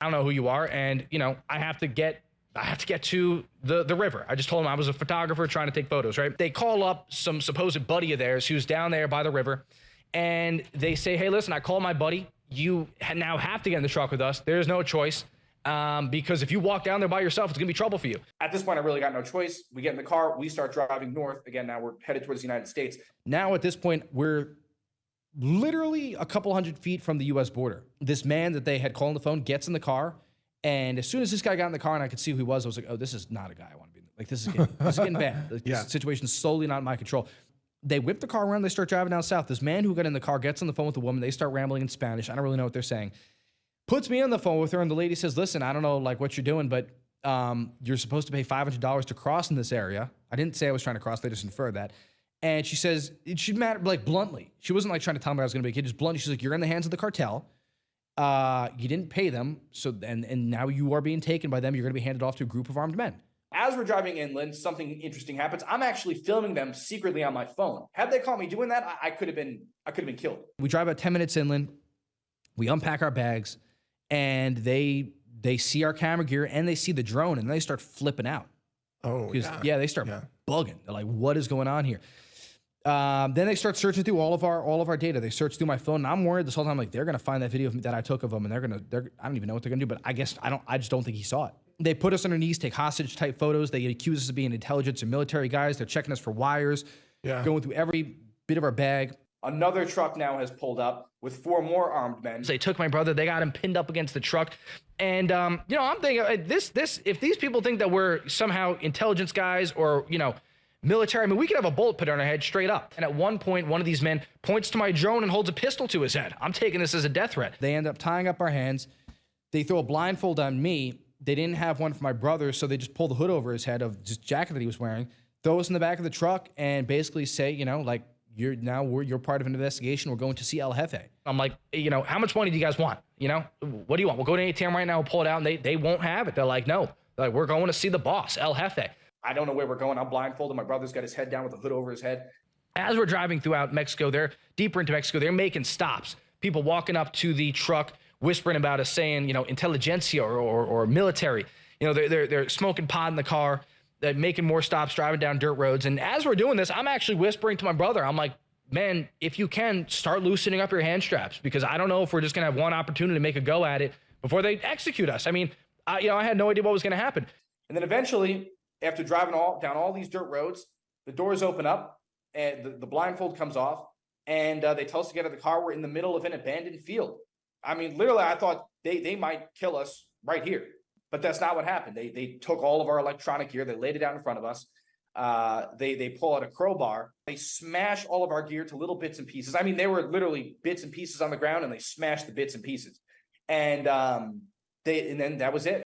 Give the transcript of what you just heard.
I don't know who you are. And, I have to get to the river. I just told them I was a photographer trying to take photos, right? They call up some supposed buddy of theirs who's down there by the river. And they say, hey, listen, I called my buddy. You now have to get in the truck with us. There's no choice. Because if you walk down there by yourself, it's gonna be trouble for you. At this point, I really got no choice. We get in the car, we start driving north. Again, now we're headed towards the United States. Now at this point, we're literally a couple hundred feet from the US border. This man that they had called on the phone gets in the car. And as soon as this guy got in the car and I could see who he was, I was like, oh, this is not a guy I want to be in. Like, this is getting bad. Like, this situation is solely not in my control. They whip the car around, they start driving down south. This man who got in the car gets on the phone with the woman, they start rambling in Spanish. I don't really know what they're saying. Puts me on the phone with her, and the lady says, listen, I don't know like what you're doing, but you're supposed to pay $500 to cross in this area. I didn't say I was trying to cross, they just inferred that. And she says, it should matter, like bluntly. She wasn't like trying to tell me I was gonna be a kid, just bluntly. She's like, you're in the hands of the cartel. You didn't pay them, so and now you are being taken by them. You're gonna be handed off to a group of armed men. As we're driving inland, something interesting happens. I'm actually filming them secretly on my phone. Had they caught me doing that, I could have been killed. We drive about 10 minutes inland, we unpack our bags, and they see our camera gear and they see the drone and they start flipping out. Oh, yeah. They start bugging. They're like, what is going on here? Then they start searching through all of our data. They search through my phone, and I'm worried this whole time, like, they're gonna find that video of me that I took of them, and I don't even know what they're gonna do, but I just don't think he saw it. They put us on our knees, take hostage type photos. They accuse us of being intelligence or military guys. They're checking us for wires, going through every bit of our bag. Another truck now has pulled up with 4 more armed men. So they took my brother, they got him pinned up against the truck. And, I'm thinking, if these people think that we're somehow intelligence guys or, military, I mean, we could have a bullet put on our head straight up. And at one point, one of these men points to my drone and holds a pistol to his head. I'm taking this as a death threat. They end up tying up our hands. They throw a blindfold on me. They didn't have one for my brother, so they just pull the hood over his head of just jacket that he was wearing, throw us in the back of the truck, and basically say, you're part of an investigation. We're going to see El Jefe. I'm like, how much money do you guys want? What do you want? We'll go to an ATM right now. We'll pull it out, and they won't have it. They're like, no. They're like, we're going to see the boss, El Jefe. I don't know where we're going. I'm blindfolded. My brother's got his head down with a hood over his head. As we're driving throughout Mexico, they're deeper into Mexico. They're making stops. People walking up to the truck, whispering about us, saying, intelligentsia or military. They're smoking pot in the car. They're making more stops, driving down dirt roads. And as we're doing this, I'm actually whispering to my brother. I'm like, man, if you can, start loosening up your hand straps, because I don't know if we're just going to have one opportunity to make a go at it before they execute us. I mean, I had no idea what was going to happen. And then eventually, after driving down all these dirt roads, the doors open up and the blindfold comes off, and they tell us to get out of the car. We're in the middle of an abandoned field. I mean, literally, I thought they might kill us right here, but that's not what happened. They took all of our electronic gear. They laid it out in front of us. They pull out a crowbar. They smash all of our gear to little bits and pieces. I mean, they were literally bits and pieces on the ground, and they smashed the bits and pieces. And then that was it.